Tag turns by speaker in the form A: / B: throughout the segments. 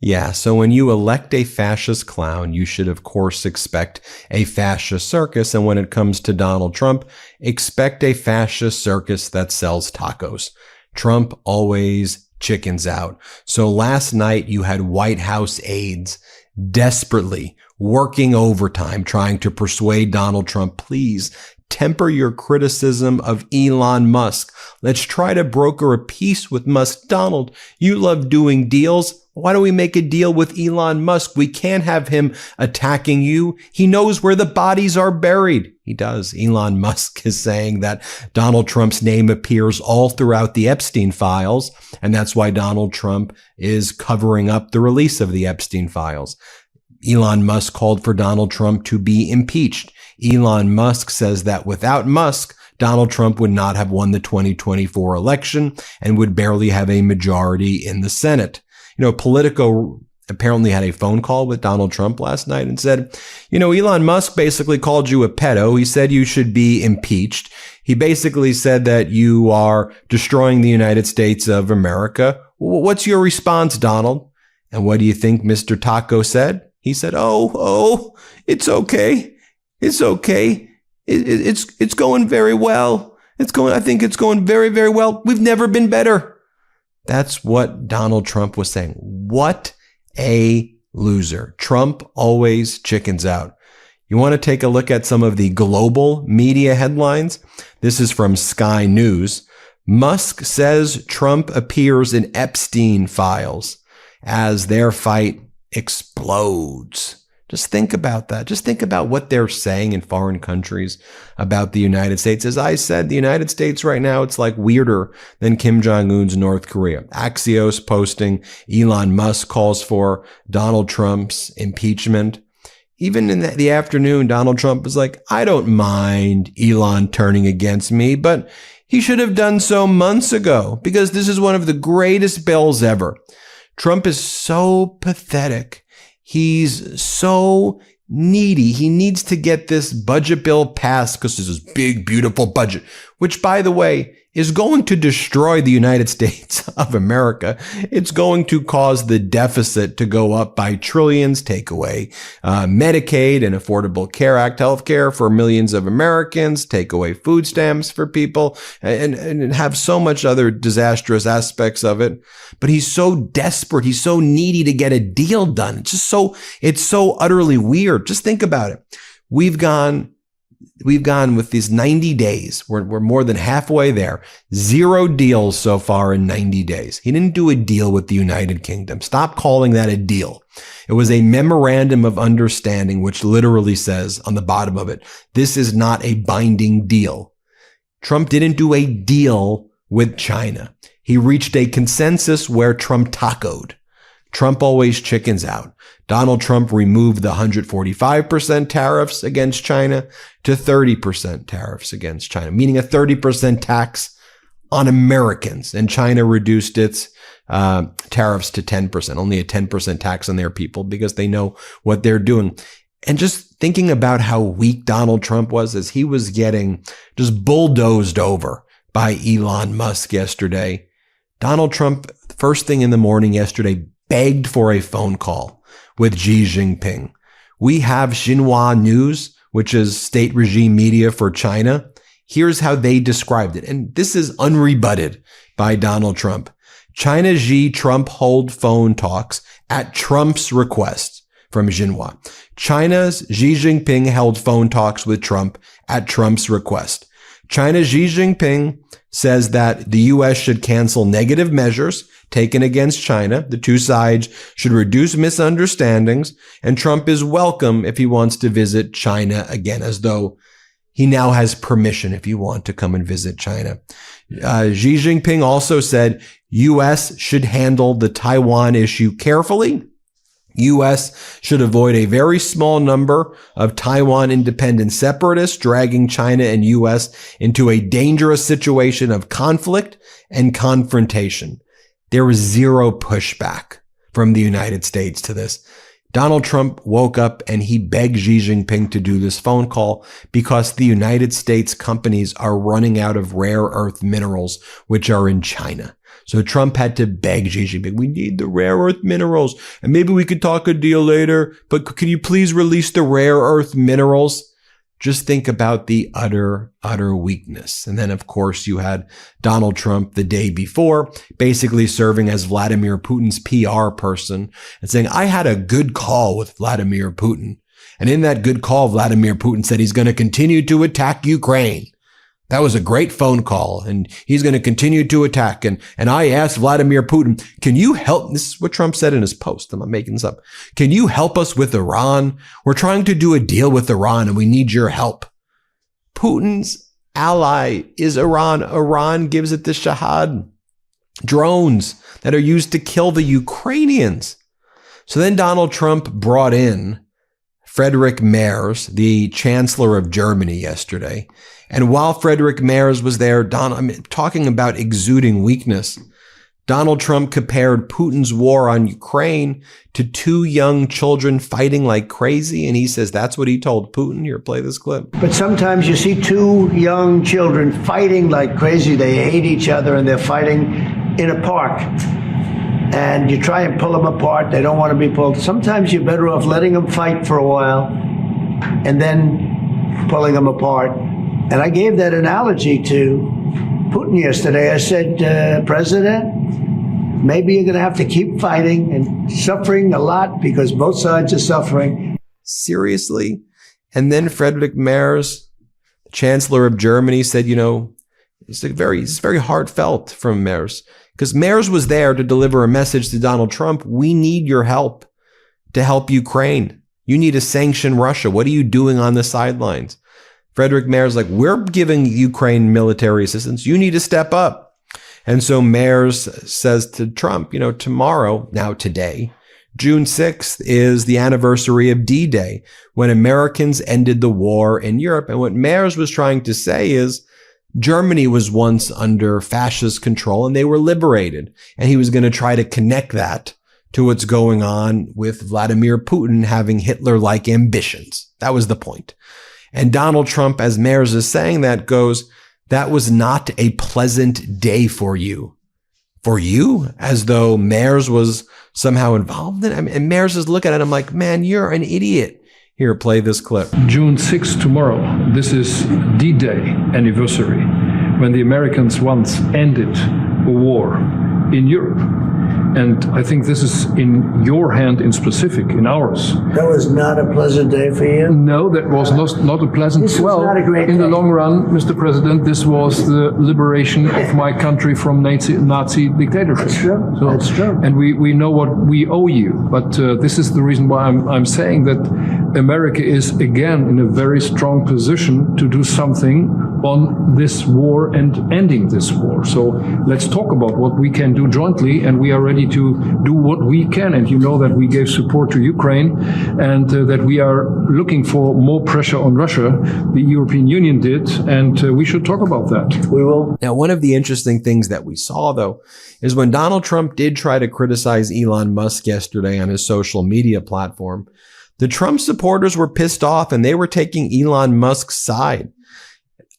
A: Yeah, so when you elect a fascist clown, you should, of course, expect a fascist circus. And when it comes to Donald Trump, expect a fascist circus that sells tacos. Trump always chickens out. So last night you had White House aides desperately working overtime trying to persuade Donald Trump, please temper your criticism of Elon Musk. Let's try to broker a peace with Musk. Donald, you love doing deals. Why don't we make a deal with Elon Musk? We can't have him attacking you. He knows where the bodies are buried. He does. Elon Musk is saying that Donald Trump's name appears all throughout the Epstein files, and that's why Donald Trump is covering up the release of the Epstein files. Elon Musk called for Donald Trump to be impeached. Elon Musk says that without Musk, Donald Trump would not have won the 2024 election and would barely have a majority in the Senate. You know, Politico apparently had a phone call with Donald Trump last night and said, you know, Elon Musk basically called you a pedo. He said you should be impeached. He basically said that you are destroying the United States of America. What's your response, Donald? And what do you think Mr. Taco said? He said, oh, it's okay. It's okay. It's going very well. I think it's going very, very well. We've never been better. That's what Donald Trump was saying. What a loser. Trump always chickens out. You want to take a look at some of the global media headlines? This is from Sky News. Musk says Trump appears in Epstein files as their fight explodes. Just think about that. Just think about what they're saying in foreign countries about the United States. As I said, the United States right now, it's like weirder than Kim Jong-un's North Korea. Axios posting Elon Musk calls for Donald Trump's impeachment. Even in the afternoon, Donald Trump was like, I don't mind Elon turning against me, but he should have done so months ago because this is one of the greatest bills ever. Trump is so pathetic. He's so needy. He needs to get this budget bill passed because there's this big, beautiful budget, which, by the way, is going to destroy the United States of America. It's going to cause the deficit to go up by trillions, take away Medicaid and Affordable Care Act healthcare for millions of Americans, take away food stamps for people, and have so much other disastrous aspects of it. But he's so desperate. He's so needy to get a deal done. It's so utterly weird. Just think about it. We've gone with these 90 days. We're more than halfway there. 0 deals so far in 90 days. He didn't do a deal with the United Kingdom. Stop calling that a deal. It was a memorandum of understanding, which literally says on the bottom of it, this is not a binding deal. Trump didn't do a deal with China. He reached a consensus where Trump tacoed. Trump always chickens out. Donald Trump removed the 145% tariffs against China to 30% tariffs against China, meaning a 30% tax on Americans. And China reduced its tariffs to 10%, only a 10% tax on their people because they know what they're doing. And just thinking about how weak Donald Trump was as he was getting just bulldozed over by Elon Musk yesterday. Donald Trump, first thing in the morning yesterday, begged for a phone call with Xi Jinping. We have Xinhua News, which is state regime media for China. Here's how they described it. And this is unrebutted by Donald Trump. China Xi Trump hold phone talks at Trump's request from Xinhua. China's Xi Jinping held phone talks with Trump at Trump's request. China's Xi Jinping says that the U.S. should cancel negative measures taken against China. The two sides should reduce misunderstandings, and Trump is welcome if he wants to visit China again, as though he now has permission if you want to come and visit China. Xi Jinping also said U.S. should handle the Taiwan issue carefully. U.S. should avoid a very small number of Taiwan independent separatists, dragging China and U.S. into a dangerous situation of conflict and confrontation. There was zero pushback from the United States to this. Donald Trump woke up and he begged Xi Jinping to do this phone call because the United States companies are running out of rare earth minerals, which are in China. So Trump had to beg Xi Jinping, we need the rare earth minerals, and maybe we could talk a deal later, but can you please release the rare earth minerals? Just think about the utter weakness. And then, of course, you had Donald Trump the day before, basically serving as Vladimir Putin's PR person and saying, I had a good call with Vladimir Putin. And in that good call, Vladimir Putin said he's going to continue to attack Ukraine. That was a great phone call, and he's going to continue to attack. And I asked Vladimir Putin, can you help? This is what Trump said in his post. I'm not making this up. Can you help us with Iran? We're trying to do a deal with Iran, and we need your help. Putin's ally is Iran. Iran gives it the Shahad drones that are used to kill the Ukrainians. So then Donald Trump brought in Friedrich Merz, the Chancellor of Germany, yesterday. And while Friedrich Merz was there, talking about exuding weakness, Donald Trump compared Putin's war on Ukraine to two young children fighting like crazy. And he says that's what he told Putin. Here, play this clip.
B: But sometimes you see two young children fighting like crazy. They hate each other and they're fighting in a park. And you try and pull them apart. They don't want to be pulled. Sometimes you're better off letting them fight for a while and then pulling them apart. And I gave that analogy to Putin yesterday. I said, President, maybe you're going to have to keep fighting and suffering a lot because both sides are suffering.
A: Seriously? And then Friedrich Merz, the Chancellor of Germany, said, it's very heartfelt from Merz. Because Merz was there to deliver a message to Donald Trump. We need your help to help Ukraine. You need to sanction Russia. What are you doing on the sidelines? Friedrich Merz like, we're giving Ukraine military assistance. You need to step up. And so Merz says to Trump, tomorrow, now today, June 6th is the anniversary of DDay, when Americans ended the war in Europe. And what Merz was trying to say is, Germany was once under fascist control and they were liberated. And he was going to try to connect that to what's going on with Vladimir Putin having Hitler-like ambitions. That was the point. And Donald Trump, as Merz is saying that, goes, that was not a pleasant day for you. For you? As though Merz was somehow involved in it. And Merz is looking at him like, man, you're an idiot. Here, play this clip.
C: June 6th, tomorrow. This is D-Day anniversary, when the Americans once ended a war in Europe. And I think this is in your hand in specific, in ours.
B: That was not a pleasant day for you?
C: No, that was not a pleasant.
B: This was not a great
C: in
B: day.
C: the long run, Mr. President, this was the liberation of my country from Nazi dictatorship.
B: That's true.
C: So,
B: that's true.
C: And we know what we owe you. But this is the reason why I'm saying that America is again in a very strong position to do something on this war and ending this war. So let's talk about what we can do jointly, and we are ready to do what we can. And you know that we gave support to Ukraine, and that we are looking for more pressure on Russia. The European Union did, and we should talk about that.
B: We will.
A: Now, one of the interesting things that we saw, though, is when Donald Trump did try to criticize Elon Musk yesterday on his social media platform, the Trump supporters were pissed off and they were taking Elon Musk's side.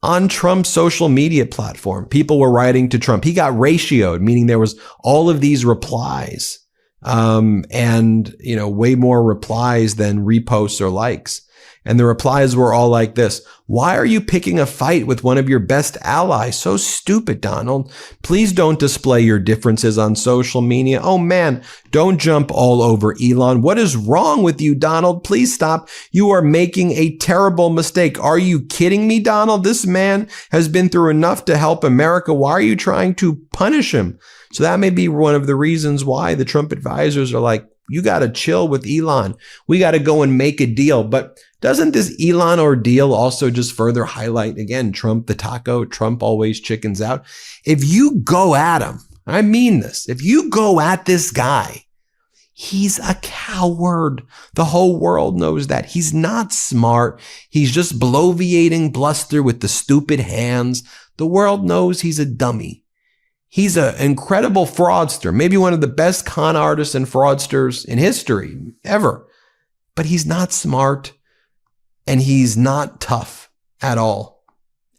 A: On Trump's social media platform, people were writing to Trump. He got ratioed, meaning there was all of these replies, and way more replies than reposts or likes. And the replies were all like this: why are you picking a fight with one of your best allies? So stupid, Donald. Please don't display your differences on social media. Oh man, don't jump all over Elon. What is wrong with you, Donald? Please stop. You are making a terrible mistake. Are you kidding me, Donald? This man has been through enough to help America. Why are you trying to punish him? So that may be one of the reasons why the Trump advisors are like, you got to chill with Elon. We got to go and make a deal. But doesn't this Elon ordeal also just further highlight, again, Trump the taco, Trump always chickens out? If you go at him, I mean this, if you go at this guy, he's a coward. The whole world knows that. He's not smart. He's just bloviating bluster with the stupid hands. The world knows he's a dummy. He's an incredible fraudster, maybe one of the best con artists and fraudsters in history ever. But he's not smart. And he's not tough at all.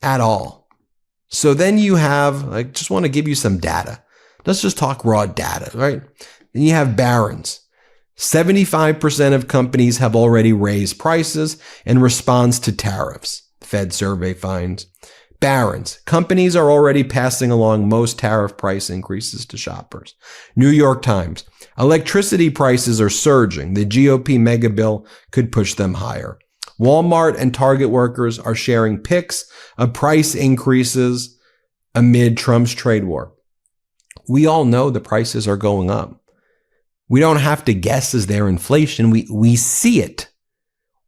A: At all. So then you have, I just want to give you some data, Let's just talk raw data, right? Then you have Barron's. 75% of companies have already raised prices in response to tariffs. Fed survey finds. Barron's. Companies are already passing along most tariff price increases to shoppers. New York Times. Electricity prices are surging. The GOP mega bill could push them higher. Walmart and Target workers are sharing pics of price increases amid Trump's trade war. We all know the prices are going up. We don't have to guess as their inflation. We see it.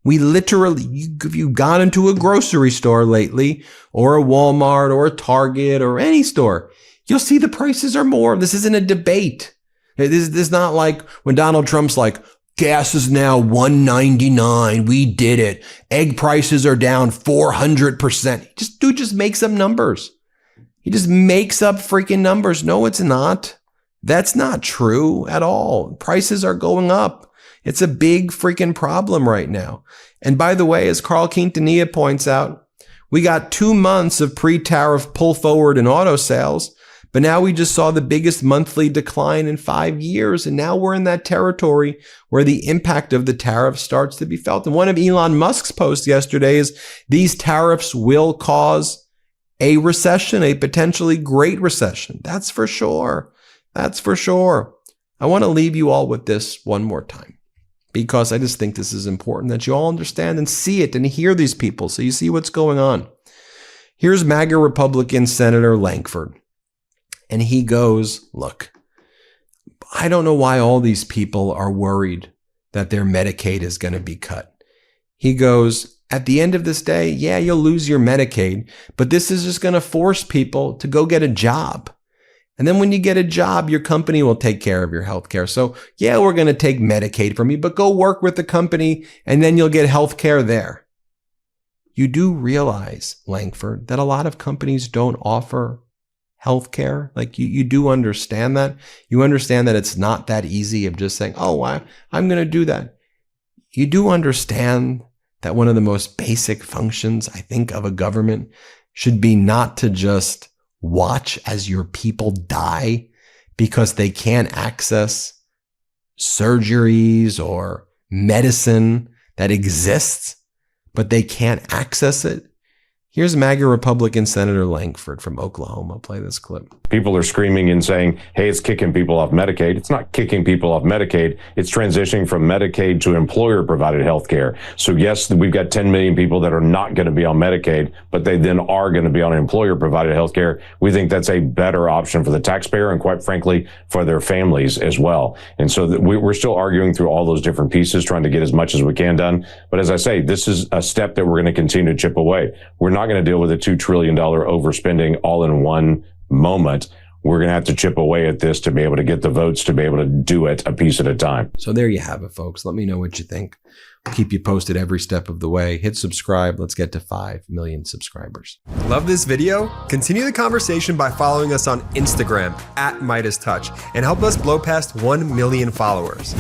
A: We literally, if you've gone into a grocery store lately, or a Walmart or a Target or any store, you'll see the prices are more. This isn't a debate. This is not like when Donald Trump's like, gas is now $1.99. We did it. Egg prices are down 400%. Dude just makes up numbers. He just makes up freaking numbers. No, it's not. That's not true at all. Prices are going up. It's a big freaking problem right now. And by the way, as Carl Quintanilla points out, we got 2 months of pre-tariff pull forward in auto sales, but now we just saw the biggest monthly decline in 5 years. And now we're in that territory where the impact of the tariff starts to be felt. And one of Elon Musk's posts yesterday is these tariffs will cause a recession, a potentially great recession. That's for sure. That's for sure. I want to leave you all with this one more time, because I just think this is important that you all understand and see it and hear these people so you see what's going on. Here's MAGA Republican Senator Langford. And he goes, look, I don't know why all these people are worried that their Medicaid is going to be cut. He goes, at the end of this day, yeah, you'll lose your Medicaid, but this is just going to force people to go get a job. And then when you get a job, your company will take care of your health care. So yeah, we're going to take Medicaid from you, but go work with the company and then you'll get health care there. You do realize, Langford, that a lot of companies don't offer health care. Like you do understand that. You understand that it's not that easy of just saying, oh, I'm going to do that. You do understand that one of the most basic functions, I think, of a government should be not to just watch as your people die because they can't access surgeries or medicine that exists, but they can't access it. Here's MAGA Republican Senator Langford from Oklahoma. Play this clip.
D: People are screaming and saying, hey, it's kicking people off Medicaid. It's not kicking people off Medicaid. It's transitioning from Medicaid to employer-provided health care. So yes, we've got 10 million people that are not going to be on Medicaid, but they then are going to be on employer-provided health care. We think that's a better option for the taxpayer and, quite frankly, for their families as well. And so we're still arguing through all those different pieces, trying to get as much as we can done. But as I say, this is a step that we're going to continue to chip away. We're not going to deal with a $2 trillion overspending all in one moment. We're going to have to chip away at this to be able to get the votes, to be able to do it a piece at a time.
A: So there you have it, folks. Let me know what you think. I'll keep you posted every step of the way. Hit subscribe. Let's get to 5 million subscribers.
E: Love this video? Continue the conversation by following us on Instagram @MeidasTouch and help us blow past 1 million followers.